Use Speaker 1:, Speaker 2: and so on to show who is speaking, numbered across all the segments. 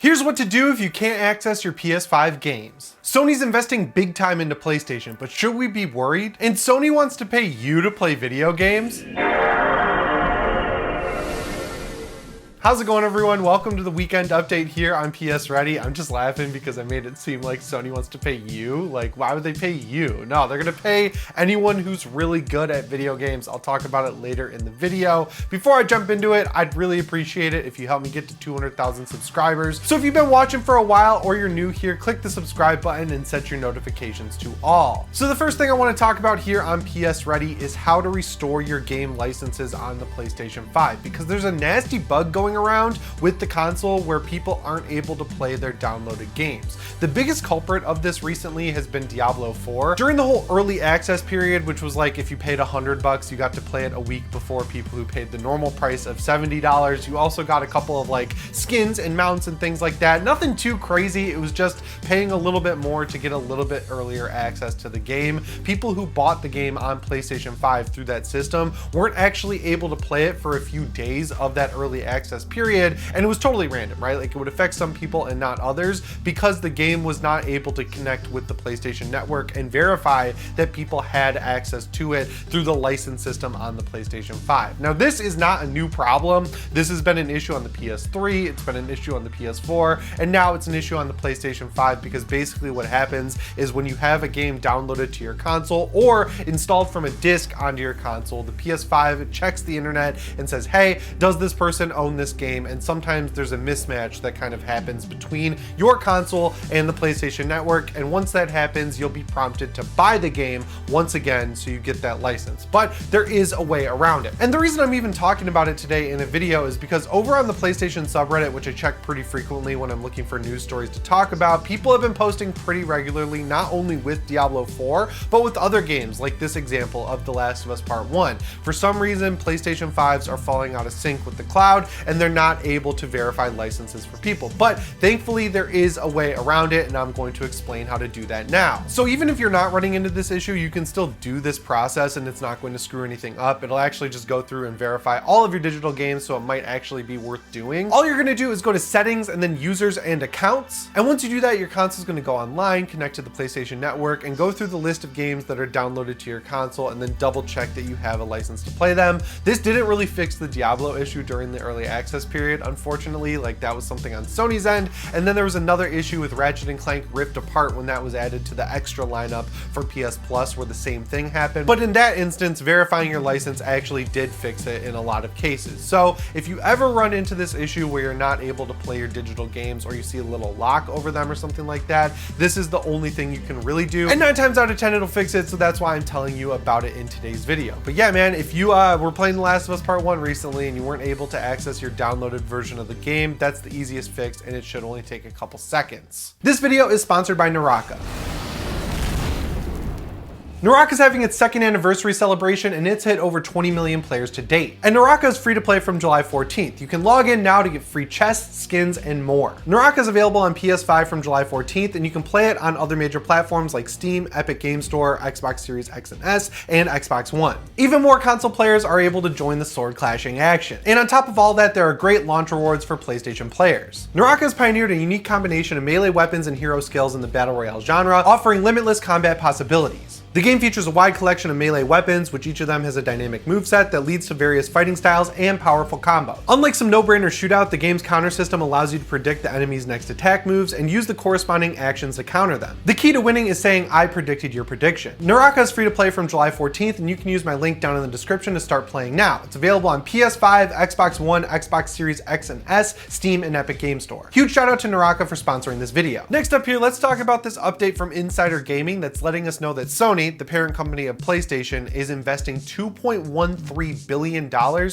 Speaker 1: Here's what to do if you can't access your PS5 games. Sony's investing big time into PlayStation, but should we be worried? And Sony wants to pay you to play video games? How's it going, everyone? Welcome to the weekend update here on PSReady. I'm just laughing because I made it seem like Sony wants to pay you. Like, why would they pay you? No, they're gonna pay anyone who's really good at video games. I'll talk about it later in the video. Before I jump into it, I'd really appreciate it if you help me get to 200,000 subscribers. So if you've been watching for a while or you're new here, click the subscribe button and set your notifications to all. So the first thing I wanna talk about here on PSReady is how to restore your game licenses on the PlayStation 5, because there's a nasty bug going around with the console where people aren't able to play their downloaded games. The biggest culprit of this recently has been Diablo 4. During the whole early access period, which was like if you paid $100, you got to play it a week before people who paid the normal price of $70. You also got a couple of like skins and mounts and things like that. Nothing too crazy. It was just paying a little bit more to get a little bit earlier access to the game. People who bought the game on PlayStation 5 through that system weren't actually able to play it for a few days of that early access period, and it was totally random, right? Like, it would affect some people and not others because the game was not able to connect with the PlayStation Network and verify that people had access to it through the license system on the PlayStation 5. Now, this is not a new problem. This has been an issue on the PS3, it's been an issue on the PS4, and now it's an issue on the PlayStation 5 because basically what happens is when you have a game downloaded to your console or installed from a disc onto your console, the PS5 checks the internet and says, hey, does this person own this game? And sometimes there's a mismatch that kind of happens between your console and the PlayStation Network, and once that happens, you'll be prompted to buy the game once again so you get that license. But there is a way around it. And the reason I'm even talking about it today in a video is because over on the PlayStation subreddit, which I check pretty frequently when I'm looking for news stories to talk about, people have been posting pretty regularly, not only with Diablo 4, but with other games like this example of The Last of Us Part 1. For some reason, PlayStation 5s are falling out of sync with the cloud, and they're not able to verify licenses for people. But thankfully, there is a way around it, and I'm going to explain how to do that now. So even if you're not running into this issue, you can still do this process and it's not going to screw anything up. It'll actually just go through and verify all of your digital games, so it might actually be worth doing. All you're gonna do is go to settings and then users and accounts. And once you do that, your console is gonna go online, connect to the PlayStation Network, and go through the list of games that are downloaded to your console and then double check that you have a license to play them. This didn't really fix the Diablo issue during the early access period, unfortunately. Like, that was something on Sony's end. And then there was another issue with Ratchet & Clank Rift Apart when that was added to the extra lineup for PS Plus, where the same thing happened. But in that instance, verifying your license actually did fix it in a lot of cases. So if you ever run into this issue where you're not able to play your digital games, or you see a little lock over them or something like that, this is the only thing you can really do. And 9 times out of 10, it'll fix it. So that's why I'm telling you about it in today's video. But yeah, man, if you were playing The Last of Us Part 1 recently and you weren't able to access your downloaded version of the game, that's the easiest fix, and it should only take a couple seconds. This video is sponsored by Naraka. Naraka is having its 2nd anniversary celebration, and it's hit over 20 million players to date. And Naraka is free to play from July 14th. You can log in now to get free chests, skins, and more. Naraka is available on PS5 from July 14th, and you can play it on other major platforms like Steam, Epic Game Store, Xbox Series X and S, and Xbox One. Even more console players are able to join the sword clashing action. And on top of all that, there are great launch rewards for PlayStation players. Naraka has pioneered a unique combination of melee weapons and hero skills in the battle royale genre, offering limitless combat possibilities. The game features a wide collection of melee weapons, which each of them has a dynamic moveset that leads to various fighting styles and powerful combos. Unlike some no-brainer shootout, the game's counter system allows you to predict the enemy's next attack moves and use the corresponding actions to counter them. The key to winning is saying, I predicted your prediction. Naraka is free to play from July 14th, and you can use my link down in the description to start playing now. It's available on PS5, Xbox One, Xbox Series X and S, Steam, and Epic Game Store. Huge shout out to Naraka for sponsoring this video. Next up here, let's talk about this update from Insider Gaming that's letting us know that Sony, the parent company of PlayStation, is investing $2.13 billion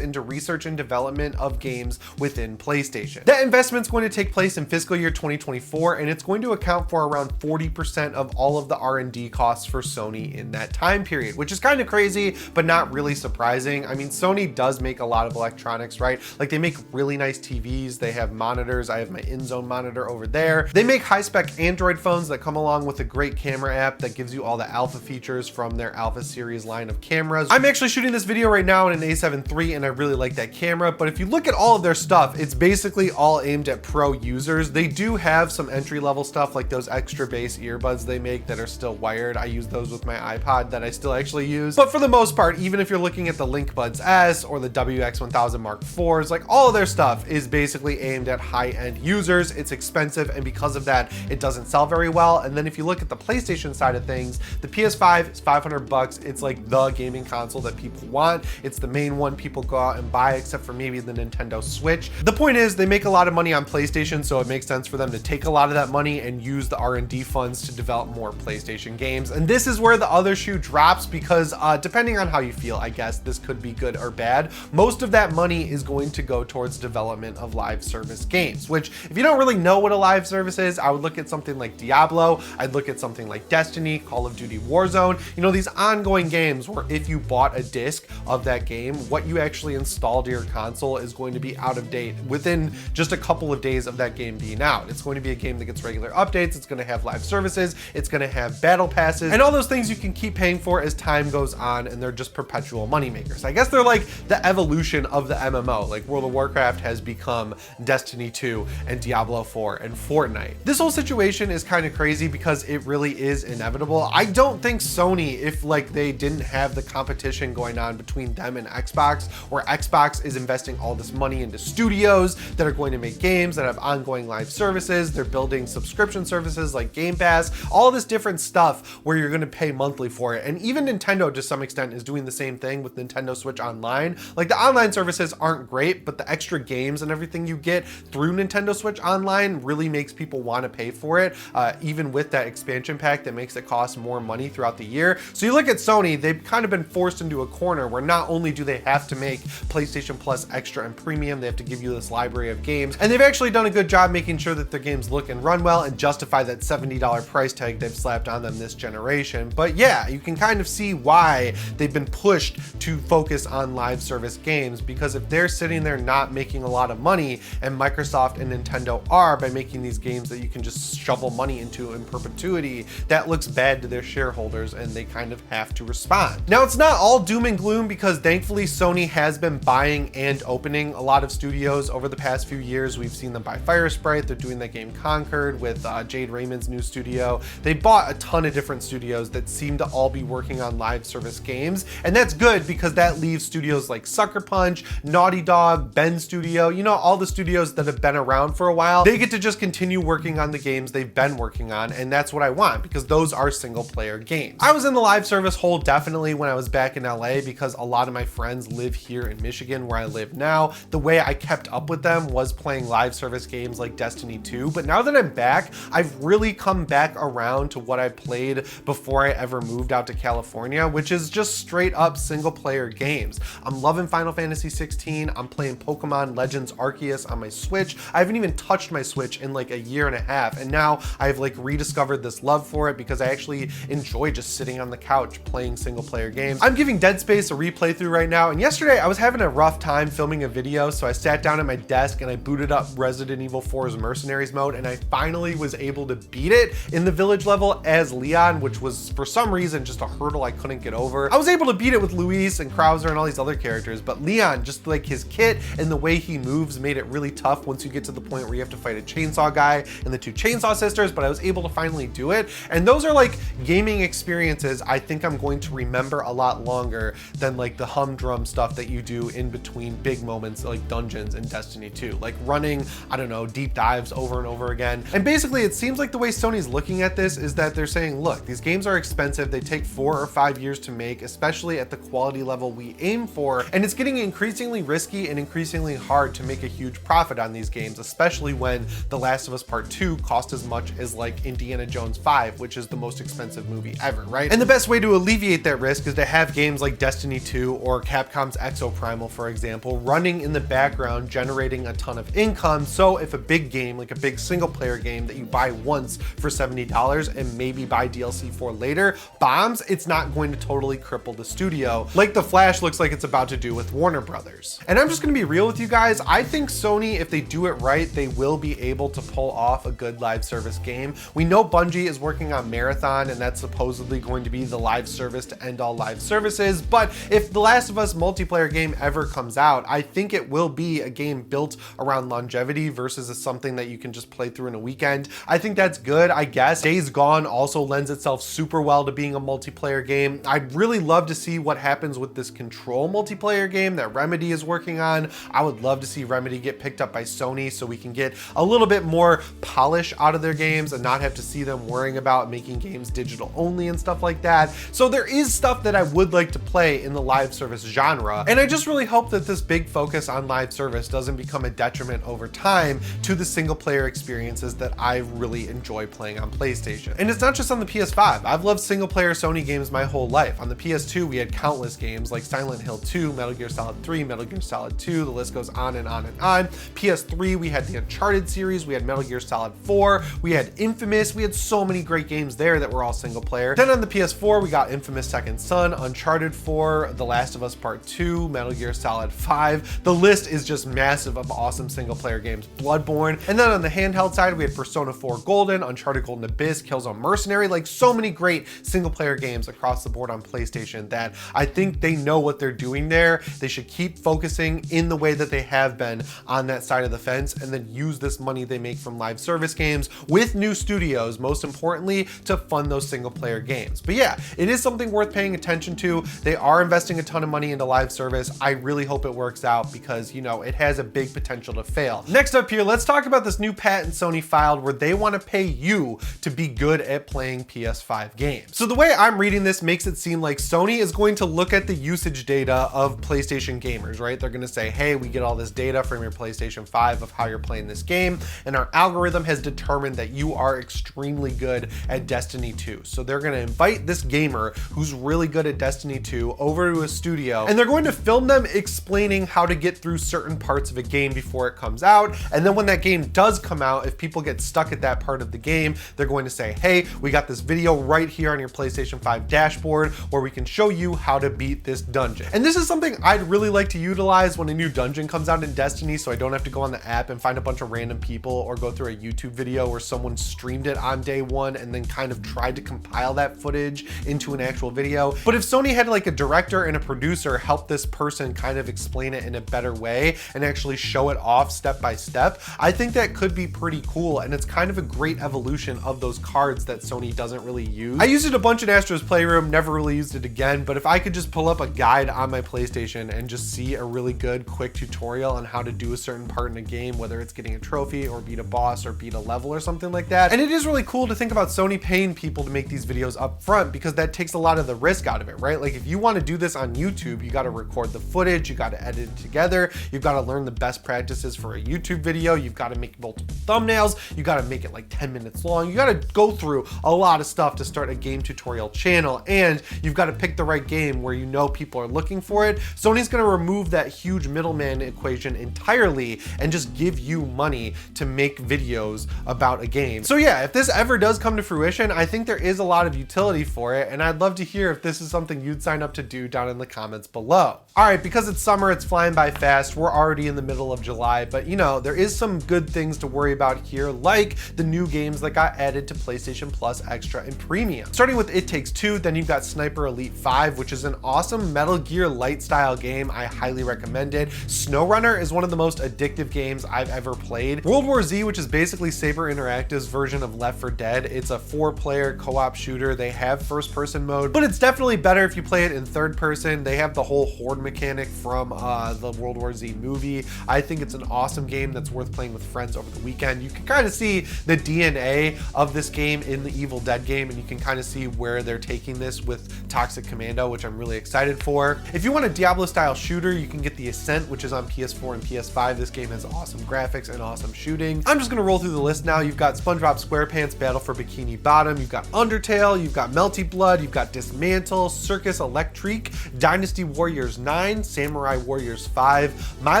Speaker 1: into research and development of games within PlayStation. That investment's going to take place in fiscal year 2024, and it's going to account for around 40% of all of the R&D costs for Sony in that time period, which is kind of crazy, but not really surprising. I mean, Sony does make a lot of electronics, right? Like, they make really nice TVs, they have monitors. I have my in-zone monitor over there. They make high-spec Android phones that come along with a great camera app that gives you all the alpha features features from their Alpha series line of cameras. I'm actually shooting this video right now in an A7 III and I really like that camera, but if you look at all of their stuff, it's basically all aimed at pro users. They do have some entry-level stuff like those extra bass earbuds they make that are still wired. I use those with my iPod that I still actually use. But for the most part, even if you're looking at the Link Buds S or the WX1000 Mark IVs, like all of their stuff is basically aimed at high-end users. It's expensive, and because of that, it doesn't sell very well. And then if you look at the PlayStation side of things, the PS5 is $500. It's like the gaming console that people want. It's the main one people go out and buy, except for maybe the Nintendo Switch. The point is, they make a lot of money on PlayStation, so it makes sense for them to take a lot of that money and use the R&D funds to develop more PlayStation games. And this is where the other shoe drops, because depending on how you feel, I guess this could be good or bad. Most of that money is going to go towards development of live service games, which if you don't really know what a live service is, I would look at something like Diablo, I'd look at something like Destiny, Call of Duty Warzone, you know, these ongoing games where if you bought a disc of that game, what you actually install to your console is going to be out of date within just a couple of days of that game being out. It's going to be a game that gets regular updates, it's going to have live services, it's going to have battle passes, and all those things you can keep paying for as time goes on, and they're just perpetual money makers. I guess they're like the evolution of the MMO, like World of Warcraft has become Destiny 2 and Diablo 4 and Fortnite. This whole situation is kind of crazy because it really is inevitable. I don't think Sony, if like they didn't have the competition going on between them and Xbox, where Xbox is investing all this money into studios that are going to make games that have ongoing live services, they're building subscription services like Game Pass, all this different stuff where you're going to pay monthly for it. And even Nintendo to some extent is doing the same thing with Nintendo Switch Online. Like the online services aren't great, but the extra games and everything you get through Nintendo Switch Online really makes people want to pay for it, even with that expansion pack that makes it cost more money throughout the year. So you look at Sony, they've kind of been forced into a corner where not only do they have to make PlayStation Plus Extra and Premium, they have to give you this library of games, and they've actually done a good job making sure that their games look and run well and justify that $70 price tag they've slapped on them this generation. But yeah, you can kind of see why they've been pushed to focus on live service games, because if they're sitting there not making a lot of money, and Microsoft and Nintendo are by making these games that you can just shovel money into in perpetuity, that looks bad to their shareholders and they kind of have to respond. Now, it's not all doom and gloom, because thankfully Sony has been buying and opening a lot of studios over the past few years. We've seen them buy Firesprite, they're doing that game Concord with Jade Raymond's new studio. They bought a ton of different studios that seem to all be working on live service games, and that's good because that leaves studios like Sucker Punch, Naughty Dog, Ben Studio, you know, all the studios that have been around for a while, they get to just continue working on the games they've been working on, and that's what I want, because those are single player games. I was in the live service hole definitely when I was back in LA, because a lot of my friends live here in Michigan where I live now. The way I kept up with them was playing live service games like Destiny 2, but now that I'm back, I've really come back around to what I played before I ever moved out to California, which is just straight up single player games. I'm loving Final Fantasy 16, I'm playing Pokemon Legends Arceus on my Switch. I haven't even touched my Switch in like a year and a half, and now I've like rediscovered this love for it because I actually enjoy just sitting on the couch playing single player games. I'm giving Dead Space a replay through right now, and yesterday I was having a rough time filming a video, so I sat down at my desk and I booted up Resident Evil 4's Mercenaries mode, and I finally was able to beat it in the village level as Leon, which was for some reason just a hurdle I couldn't get over. I was able to beat it with Luis and Krauser and all these other characters, but Leon, just like his kit and the way he moves made it really tough once you get to the point where you have to fight a chainsaw guy and the two chainsaw sisters, but I was able to finally do it. And those are like gaming experiences I think I'm going to remember a lot longer than like the humdrum stuff that you do in between big moments like dungeons in Destiny 2, like running, I don't know, deep dives over and over again. And basically it seems like the way Sony's looking at this is that they're saying, look, these games are expensive, they take 4 or 5 years to make, especially at the quality level we aim for, and it's getting increasingly risky and increasingly hard to make a huge profit on these games, especially when The Last of Us Part 2 cost as much as like Indiana Jones 5, which is the most expensive movie ever, right? And the best way to alleviate that risk is to have games like Destiny 2 or Capcom's Exoprimal, for example, running in the background, generating a ton of income. So if a big game, like a big single player game that you buy once for $70 and maybe buy DLC for later, bombs, it's not going to totally cripple the studio like The Flash looks like it's about to do with Warner Brothers. And I'm just gonna be real with you guys, I think Sony, if they do it right, they will be able to pull off a good live service game. We know Bungie is working on Marathon, and that's supposedly supposedly going to be the live service to end all live services, but if The Last of Us multiplayer game ever comes out, I think it will be a game built around longevity versus something that you can just play through in a weekend. I think that's good, I guess. Days Gone also lends itself super well to being a multiplayer game. I'd really love to see what happens with this Control multiplayer game that Remedy is working on. I would love to see Remedy get picked up by Sony so we can get a little bit more polish out of their games and not have to see them worrying about making games digital only and stuff like that. So there is stuff that I would like to play in the live service genre, and I just really hope that this big focus on live service doesn't become a detriment over time to the single player experiences that I really enjoy playing on PlayStation. And it's not just on the PS5. I've loved single player Sony games my whole life. On the PS2, we had countless games like Silent Hill 2, Metal Gear Solid 3, Metal Gear Solid 2, the list goes on and on and on. PS3, we had the Uncharted series, we had Metal Gear Solid 4, we had Infamous, we had so many great games there that were all single player. Then on the PS4, we got Infamous Second Son, Uncharted 4, The Last of Us Part 2, Metal Gear Solid 5. The list is just massive of awesome single player games. Bloodborne. And then on the handheld side, we had Persona 4 Golden, Uncharted Golden Abyss, Killzone Mercenary, like so many great single player games across the board on PlayStation that I think they know what they're doing there. They should keep focusing in the way that they have been on that side of the fence, and then use this money they make from live service games with new studios, most importantly, to fund those single player games. But yeah, it is something worth paying attention to. They are investing a ton of money into live service. I really hope it works out because, you know, it has a big potential to fail. Next up here, let's talk about this new patent Sony filed where they want to pay you to be good at playing PS5 games. So the way I'm reading this makes it seem like Sony is going to look at the usage data of PlayStation gamers, right? They're going to say, hey, we get all this data from your PlayStation 5 of how you're playing this game, and our algorithm has determined that you are extremely good at Destiny 2. So they're going to invite this gamer who's really good at Destiny 2 over to a studio, and they're going to film them explaining how to get through certain parts of a game before it comes out. And then when that game does come out, if people get stuck at that part of the game, they're going to say, hey, we got this video right here on your PlayStation 5 dashboard where we can show you how to beat this dungeon. And this is something I'd really like to utilize when a new dungeon comes out in Destiny, so I don't have to go on the app and find a bunch of random people or go through a YouTube video where someone streamed it on day one and then kind of tried to compile that footage into an actual video. But if Sony had like a director and a producer help this person kind of explain it in a better way and actually show it off step by step, I think that could be pretty cool, and it's kind of a great evolution of those cards that Sony doesn't really use. I used it a bunch in Astro's Playroom, never really used it again, but if I could just pull up a guide on my PlayStation and just see a really good quick tutorial on how to do a certain part in a game, whether it's getting a trophy or beat a boss or beat a level or something like that. And it is really cool to think about Sony paying people to make these videos up front, because that takes a lot of the risk out of it, right? Like if you want to do this on YouTube, you got to record the footage, you got to edit it together, you've got to learn the best practices for a YouTube video, you've got to make multiple thumbnails, you got to make it like 10 minutes long, you got to go through a lot of stuff to start a game tutorial channel, and you've got to pick the right game where you know people are looking for it. Sony's going to remove that huge middleman equation entirely and just give you money to make videos about a game. So yeah, if this ever does come to fruition, I think there is a lot of utility for it, and I'd love to hear if this is something you'd sign up to do down in the comments below. All right, because it's summer, it's flying by fast. We're already in the middle of July, but you know, there is some good things to worry about here, like the new games that got added to PlayStation Plus Extra and Premium. Starting with It Takes Two, then you've got Sniper Elite 5, which is an awesome Metal Gear light style game. I highly recommend it. SnowRunner is one of the most addictive games I've ever played. World War Z, which is basically Saber Interactive's version of Left 4 Dead. It's a 4-player co-op shooter. They have first person mode, but it's definitely better if you play it in third person. They have the whole horde mechanic from the World War Z movie. I think it's an awesome game that's worth playing with friends over the weekend. You can kind of see the DNA of this game in the Evil Dead game, and you can kind of see where they're taking this with Toxic Commando, which I'm really excited for. If you want a Diablo style shooter, you can get The Ascent, which is on PS4 and PS5. This game has awesome graphics and awesome shooting. I'm just gonna roll through the list now. You've got SpongeBob SquarePants Battle for Bikini Bottom, you've got Undertale, you've got Melty Blood, you've got Dismantle, Circus Electrique, Dynasty Warriors 9, Samurai Warriors 5, My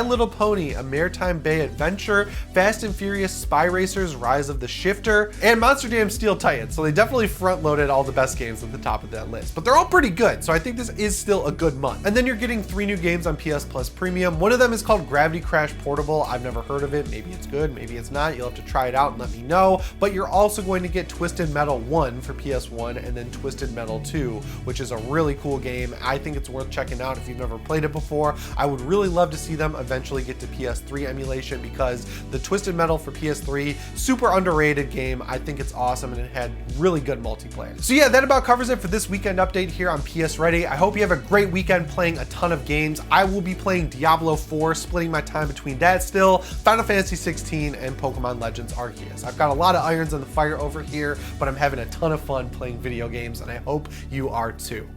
Speaker 1: Little Pony, A Maritime Bay Adventure, Fast and Furious Spy Racers Rise of the Shifter, and Monster Jam Steel Titan. So they definitely front loaded all the best games at the top of that list, but they're all pretty good. So I think this is still a good month. And then you're getting 3 new games on PS Plus Premium. One of them is called Gravity Crash Portable. I've never heard of it. Maybe it's good, maybe it's not. You'll have to try it out and let me know. But you're also going to get Twisted Metal 1 for PS1 1, and then Twisted Metal 2, which is a really cool game. I think it's worth checking out if you've never played it before. I would really love to see them eventually get to PS3 emulation, because the Twisted Metal for PS3, super underrated game. I think it's awesome, and it had really good multiplayer. So yeah, that about covers it for this weekend update here on PSReady. I hope you have a great weekend playing a ton of games. I will be playing Diablo 4, splitting my time between that still, Final Fantasy 16, and Pokemon Legends Arceus. I've got a lot of irons in the fire over here, but I'm having a ton of fun playing video games, and I hope you are too.